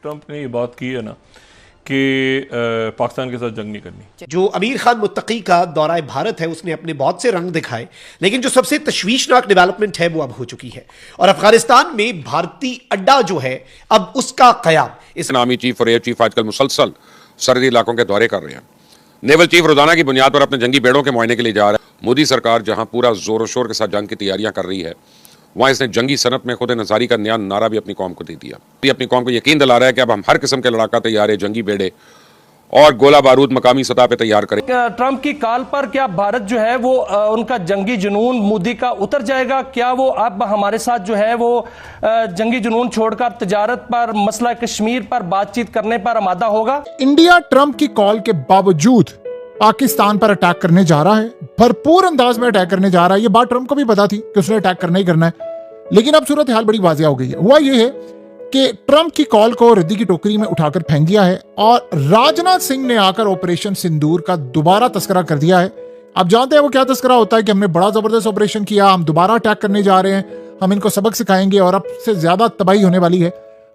Trump ने ये बात की है ना कि पाकिस्तान के साथ जंग नहीं करनी। जो अमीर खान मुत्तकी का दौरा भारत है उसने अपने बहुत से रंग दिखाए, लेकिन जो सबसे तशवीशनाक डेवलपमेंट है वो अब हो चुकी है और अफगानिस्तान में भारतीय अड्डा जो है अब उसका कयाम। इस नामी चीफ और एयर चीफ आजकल मुसलसल सरहदी इलाकों के दौरे कर रहे हैं। नेवल चीफ रोजाना की बुनियाद पर अपने जंगी बेड़ों के मुआयने के लिए जा रहा है। मोदी सरकार जहां पूरा जोर शोर के साथ जंग की तैयारियां कर रही है, वहां इसने जंगी सनत में खुद नजारी का नया नारा भी अपनी कौम को दे दिया। ये अपनी कौम को यकीन दिला रहा है कि अब हम हर किस्म के लड़ाका तैयार है, जंगी बेड़े और गोला बारूद मकामी सतह पे तैयार करें। ट्रंप की कॉल पर क्या भारत जो है वो उनका जंगी जुनून मोदी का उतर जाएगा? क्या वो अब हमारे साथ जो है वो जंगी जुनून छोड़कर तिजारत पर, मसला कश्मीर पर बातचीत करने पर आमादा होगा? इंडिया ट्रंप की कॉल के बावजूद पाकिस्तान पर अटैक करने जा रहा है, भरपूर अंदाज में अटैक करने जा रहा है। ये बात ट्रंप को भी पता थी कि उसने अटैक करना ही करना है, लेकिन अब सूरत हाल बड़ी वाजिया हो गई है। हुआ ये है कि ट्रंप की कॉल को रद्दी की टोकरी में उठाकर फेंक दिया है और राजनाथ सिंह ने आकर ऑपरेशन सिंदूर का दोबारा तस्करा कर दिया है। आप जानते हैं वो क्या तस्करा होता है कि हमने बड़ा जबरदस्त ऑपरेशन किया, हम दोबारा अटैक करने जा रहे हैं, हम इनको सबक सिखाएंगे और अब से ज्यादा तबाही होने वाली है।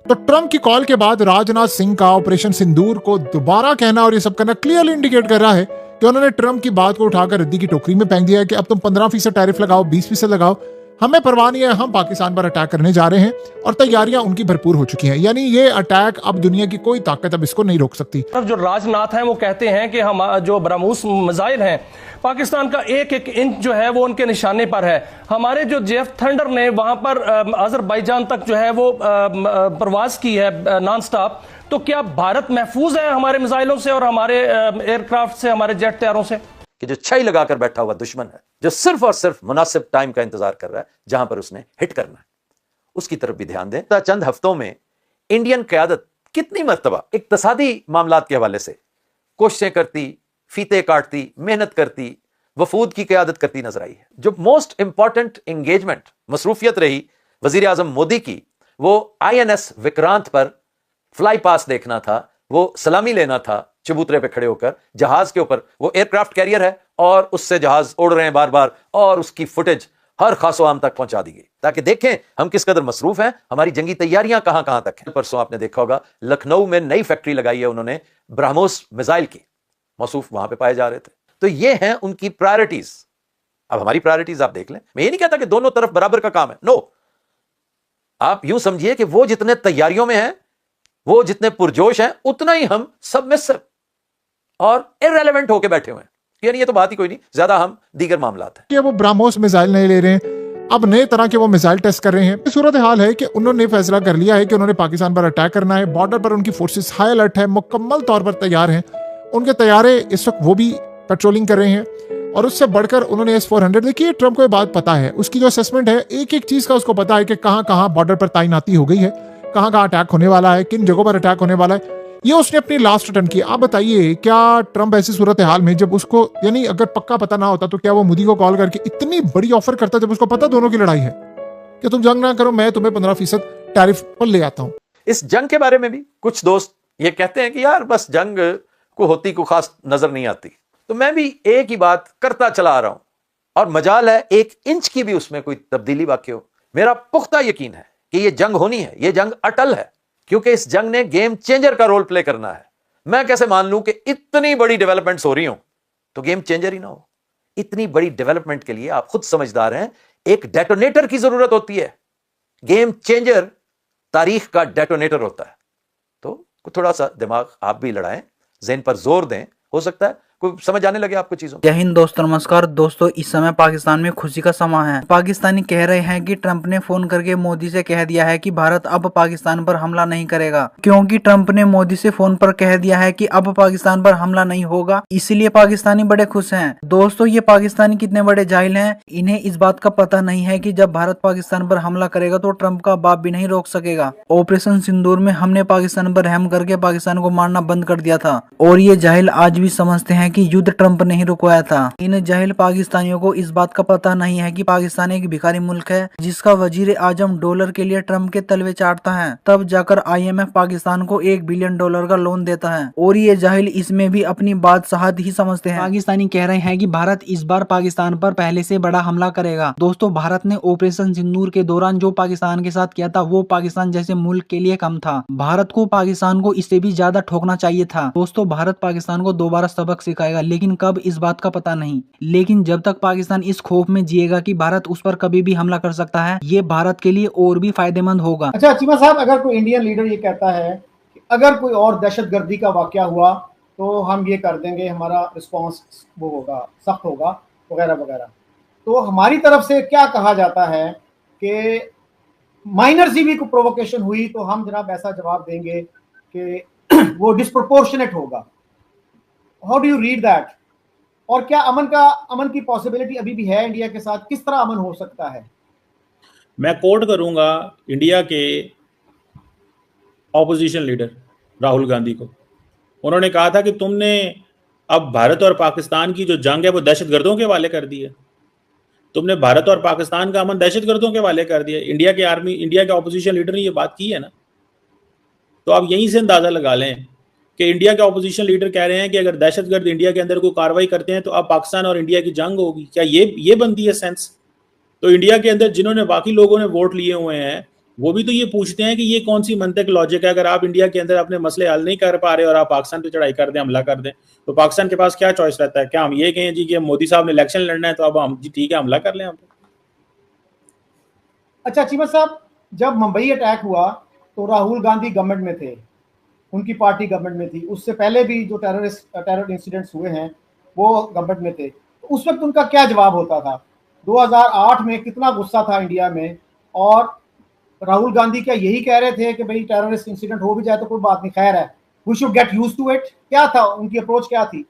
तो ट्रंप की कॉल के बाद राजनाथ सिंह का ऑपरेशन सिंदूर को दोबारा कहना और ये सब करना क्लियरली इंडिकेट कर रहा है कि उन्होंने ट्रंप की बात को उठाकर रद्दी की टोकरी में फेंक दिया है कि अब तुम 15% टैरिफ लगाओ, 20% लगाओ, हमें परवाह नहीं है, हम पाकिस्तान पर अटैक करने जा रहे हैं और तैयारियां उनकी भरपूर हो चुकी हैं। यानी ये अटैक अब दुनिया की कोई ताकत अब इसको नहीं रोक सकती। जो राजनाथ हैं वो कहते हैं कि हम जो ब्रह्मोस मिसाइल हैं पाकिस्तान का एक एक इंच जो है वो उनके निशाने पर है। हमारे जो जेफ थंडर ने वहां पर अजरबैजान तक जो है वो प्रवास की है नॉन स्टॉप, तो क्या भारत महफूज है हमारे मिसाइलों से और हमारे एयरक्राफ्ट से, हमारे जेट तैयारों से? कि जो छई लगाकर बैठा हुआ दुश्मन है, जो सिर्फ और सिर्फ मुनासिब टाइम का इंतजार कर रहा है जहां पर उसने हिट करना है, उसकी तरफ भी ध्यान दें। चंद हफ्तों में इंडियन क़यादत कितनी मर्तबा इक्तसादी मामलात के हवाले से कोशिशें करती, फीते काटती, मेहनत करती, वफूद की क़यादत करती नजर आई है। जो मोस्ट इंपॉर्टेंट एंगेजमेंट, मसरूफियत रही वजीर आजम मोदी की, वो INS विक्रांत पर फ्लाई पास देखना था, वो सलामी लेना था चबूतरे पे खड़े होकर। जहाज के ऊपर वो एयरक्राफ्ट कैरियर है और उससे जहाज उड़ रहे हैं बार बार और उसकी फुटेज हर खासो आम तक पहुंचा दी गई ताकि देखें हम किस कदर मसरूफ हैं, हमारी जंगी तैयारियां कहां कहां तक हैं। परसों आपने देखा होगा लखनऊ में नई फैक्ट्री लगाई है उन्होंने ब्रह्मोस मिसाइल की, मौसूफ वहां पे पाए जा रहे थे। तो ये हैं उनकी प्रायोरिटीज। अब हमारी प्रायोरिटीज आप देख लें। मैं ये नहीं कहता कि दोनों तरफ बराबर का काम है, नो। आप यूं समझिए कि वो जितने तैयारियों में हैं, वो जितने पुरजोश हैं, उतना ही हम सबमिसिव और इररेलेवेंट होके बैठे हुए हैं। यानी ये तो बात ही कोई नहीं, ज्यादा हम दीगर मामलात हैं। कि वो ब्रह्मोस मिसाइल नहीं ले रहे हैं, अब नए तरह के वो मिसाइल टेस्ट कर रहे हैं। सूरत हाल है कि उन्होंने फैसला कर लिया है कि उन्होंने पाकिस्तान पर अटैक करना है। बॉर्डर पर उनकी फोर्सेस हाई अलर्ट है, मुकम्मल तौर पर तैयार हैं। उनके तैयारे इस वक्त वो भी पेट्रोलिंग कर रहे हैं और उससे बढ़कर उन्होंने S-400, देखिए ट्रंप को ये बात पता है, उसकी जो असेसमेंट है एक एक चीज का उसको पता है कि कहां कहां बॉर्डर पर तैनाती हो गई है, कहां कहां अटैक होने वाला है, किन जगहों पर अटैक होने वाला है। ये उसने अपनी लास्ट अटेम्प्ट की। आप बताइए क्या ट्रंप ऐसी सूरत हाल में, जब उसको यानी अगर पक्का पता ना होता तो क्या वो मोदी को कॉल करके इतनी बड़ी ऑफर करता जब उसको पता दोनों की लड़ाई है कि तुम जंग ना करो, मैं तुम्हें 15% टैरिफ पर ले आता हूं। इस जंग के बारे में भी कुछ दोस्त ये कहते हैं कि यार बस जंग को होती को खास नजर नहीं आती। तो मैं भी एक ही बात करता चला आ रहा हूं और मजाल है 1 इंच की भी उसमें कोई तब्दीली वाकई हो। मेरा पुख्ता यकीन है कि ये जंग होनी है, ये जंग अटल है, क्योंकि इस जंग ने गेम चेंजर का रोल प्ले करना है। मैं कैसे मान लूं कि इतनी बड़ी डेवलपमेंट्स हो रही हो तो गेम चेंजर ही ना हो? इतनी बड़ी डेवलपमेंट के लिए आप खुद समझदार हैं, एक डेटोनेटर की जरूरत होती है। गेम चेंजर तारीख का डेटोनेटर होता है। तो थोड़ा सा दिमाग आप भी लड़ाएं, ज़हन पर जोर दें, हो सकता है कोई समझ आने लगे आपको चीजों। जय हिंद दोस्तों, नमस्कार दोस्तों। इस समय पाकिस्तान में खुशी का समय है। पाकिस्तानी कह रहे हैं कि ट्रंप ने फोन करके मोदी से कह दिया है कि भारत अब पाकिस्तान पर हमला नहीं करेगा, क्योंकि ट्रंप ने मोदी से फोन पर कह दिया है कि अब पाकिस्तान पर हमला नहीं होगा। इसलिए पाकिस्तानी बड़े खुश हैं। दोस्तों ये पाकिस्तानी कितने बड़े जाहिल हैं, इन्हें इस बात का पता नहीं है कि जब भारत पाकिस्तान पर हमला करेगा तो ट्रंप का बाप भी नहीं रोक सकेगा। ऑपरेशन सिंदूर में हमने पाकिस्तान पर रहम करके पाकिस्तान को मारना बंद कर दिया था और ये जाहिल आज भी समझते हैं हैं कि युद्ध ट्रंप ने ही रुकवाया था। इन जाहिल पाकिस्तानियों को इस बात का पता नहीं है कि पाकिस्तान एक भिखारी मुल्क है जिसका वजीर आजम डॉलर के लिए ट्रंप के तलवे चाटता है, तब जाकर IMF पाकिस्तान को $1 बिलियन का लोन देता है। और ये जाहिल इसमें भी अपनी बात सहाद ही समझते हैं। पाकिस्तानी कह रहे हैं कि भारत इस बार पाकिस्तान पर पहले से बड़ा हमला करेगा। दोस्तों, भारत ने ऑपरेशन सिंदूर के दौरान जो पाकिस्तान के साथ किया था वो पाकिस्तान जैसे मुल्क के लिए कम था। भारत को पाकिस्तान को इससे भी ज्यादा ठोकना चाहिए था। दोस्तों, भारत पाकिस्तान को दोबारा सबक सिखाएगा, लेकिन कब इस बात का पता नहीं। लेकिन जब तक पाकिस्तान इस खौफ में जिएगा कि भारत उस पर कभी भी हमला कर सकता है, ये भारत के लिए और भी फायदेमंद होगा। अच्छा चीमा साहब, अगर कोई इंडियन लीडर ये कहता है कि अगर कोई और दहशतगर्दी का वाकया हुआ तो हम ये कर देंगे, हमारा रिस्पॉन्स वो होगा, सख्त होगा, वगैरह वगैरह, तो हमारी तरफ से क्या कहा जाता है कि माइनर सी भी कोई प्रोवोकेशन हुई तो हम जनाब ऐसा जवाब देंगे कि वो डिस्प्रोपोर्शनेट होगा। How do you read that? और क्या अमन की पॉसिबिलिटी अभी भी है इंडिया के साथ? किस तरह अमन हो सकता है? मैं कोट करूंगा इंडिया के ऑपोजिशन लीडर राहुल गांधी को। उन्होंने कहा था कि तुमने अब भारत और पाकिस्तान की जो जंग है वो दहशतगर्दों के हवाले कर दी है। तुमने भारत और पाकिस्तान का अमन दहशतगर्दों के हवाले कर दिया। इंडिया के ऑपोजिशन लीडर ने ये बात की है ना, तो आप यहीं से अंदाजा लगा लें कि इंडिया के ऑपोजिशन लीडर कह रहे हैं कि अगर दहशतगर्द इंडिया के अंदर कोई कार्रवाई करते हैं तो अब पाकिस्तान और इंडिया की जंग होगी। क्या ये बनती है सेंस? तो इंडिया के अंदर जिन्होंने बाकी लोगों ने वोट लिए हुए हैं वो भी तो ये पूछते हैं कि ये कौन सी मंतक लॉजिक है, अगर आप इंडिया के अंदर अपने मसले हल नहीं कर पा रहे और आप पाकिस्तान पे चढ़ाई कर दें, हमला कर दें, तो पाकिस्तान के पास क्या चॉइस रहता है? क्या हम ये कहें जी कि मोदी साहब ने इलेक्शन लड़ना है तो अब हम जी ठीक है हमला कर लें हम? अच्छा चीमा साहब, जब मुंबई अटैक हुआ तो राहुल गांधी गवर्नमेंट में थे, उनकी पार्टी गवर्नमेंट में थी। उससे पहले भी जो टेरर इंसिडेंट्स हुए हैं वो गवर्नमेंट में थे। तो उस वक्त उनका क्या जवाब होता था? 2008 में कितना गुस्सा था इंडिया में, और राहुल गांधी क्या यही कह रहे थे कि भाई टेररिस्ट इंसिडेंट हो भी जाए तो कोई बात नहीं, खैर है, we should get used to it? क्या था उनकी अप्रोच, क्या थी?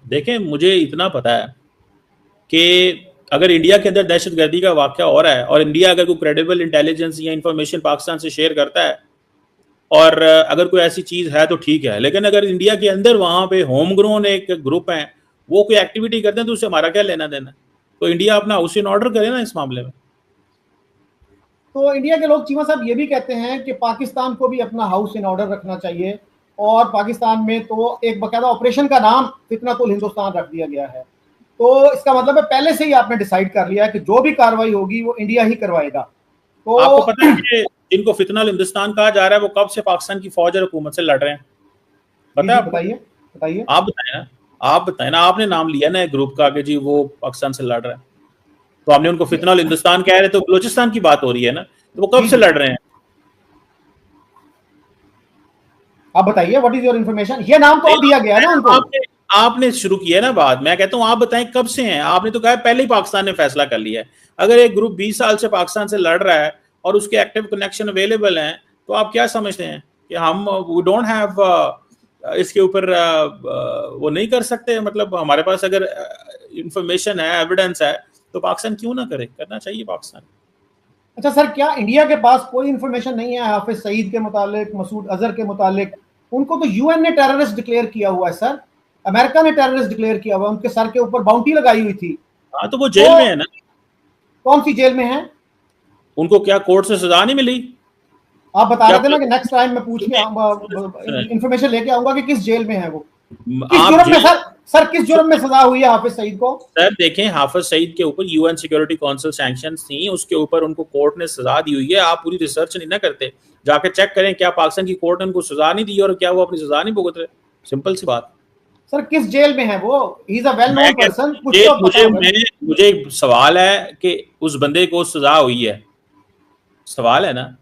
देखें, मुझे इतना पता है कि अगर इंडिया के अंदर दहशतगर्दी का वाकया हो रहा है और इंडिया अगर कोई क्रेडिबल इंटेलिजेंस या इंफॉर्मेशन पाकिस्तान से शेयर करता है और अगर कोई ऐसी चीज है तो ठीक है, लेकिन अगर इंडिया के अंदर वहां पे होम ग्रोन एक ग्रुप है वो कोई एक्टिविटी करते हैं तो उससे हमारा क्या लेना देना? तो इंडिया अपना हाउस इन ऑर्डर करे ना इस मामले में। तो इंडिया के लोग चीमा साहब ये भी कहते हैं कि पाकिस्तान को भी अपना हाउस इन ऑर्डर रखना चाहिए, और पाकिस्तान में तो एक बकायदा ऑपरेशन का नाम फितनतुल हिंदुस्तान रख दिया गया है। तो इसका मतलब है पहले से ही आपने डिसाइड कर लिया है कि जो भी कार्रवाई होगी वो इंडिया ही करवाएगा। तो आपको पता है कि जिनको फितनतुल हिंदुस्तान कहा जा रहा है वो कब से पाकिस्तान की फौज और हुकूमत से लड़ रहे हैं? पता है? बताइए। आप बताए ना, आपने नाम लिया ना एक ग्रुप का कि जी वो पाकिस्तान से लड़ रहा है, तो आपने उनको फितनतुल हिंदुस्तान कह रहे, तो बलूचिस्तान की बात हो रही है ना, तो वो कब से लड़ रहे हैं? आप बताइए, व्हाट इज योर इंफॉर्मेशन? ये नाम तो दिया गया ना उनको। आपने शुरू किया ना बात, मैं कहता हूं आप बताएं कब से हैं? आपने तो कहा पहले ही पाकिस्तान ने फैसला कर लिया है। अगर एक ग्रुप 20 साल से पाकिस्तान से लड़ रहा है और उसके एक्टिव कनेक्शन अवेलेबल हैं, तो आप क्या समझते हैं कि हम वी डोंट हैव इसके ऊपर वो नहीं कर सकते? मतलब हमारे पास अगर इंफॉर्मेशन है, एविडेंस है, तो पाकिस्तान क्यों ना करे? करना चाहिए पाकिस्तान। अच्छा सर, क्या इंडिया के पास कोई इंफॉर्मेशन नहीं है हाफिज सईद के मुतालिक, मसूद अजहर के मुतालिक? उनको तो यूएन ने टेररिस्ट डिक्लेयर किया हुआ है सर, अमेरिका ने टेररिस्ट डिक्लेयर किया हुआ है, उनके सर के ऊपर बाउंटी लगाई हुई थी। हाँ, तो वो जेल में है ना। कौन सी जेल में है? उनको क्या कोर्ट से सजा नहीं मिली? आप बता रहे थे ना कि नेक्स्ट टाइम मैं पूछ के इंफॉर्मेशन लेके आऊंगा कि किस जेल में है वो, किस जुर्म में सर किस जुर्म में सजा हुई है हाफिज सईद को? सर देखें, हाफिज सईद के ऊपर यूएन सिक्योरिटी काउंसिल सैंक्शंस थी, उसके ऊपर उनको कोर्ट ने सजा दी हुई है। आप पूरी रिसर्च नहीं ना करते, जाके चेक करें क्या पाकिस्तान की कोर्ट ने उनको सजा नहीं दी और क्या वो अपनी सजा नहीं भुगत रहे? सिंपल सी बात। सर किस जेल में है वो? He is a well known person. मुझे एक सवाल है कि उस बंदे को सजा हुई है, सवाल है ना,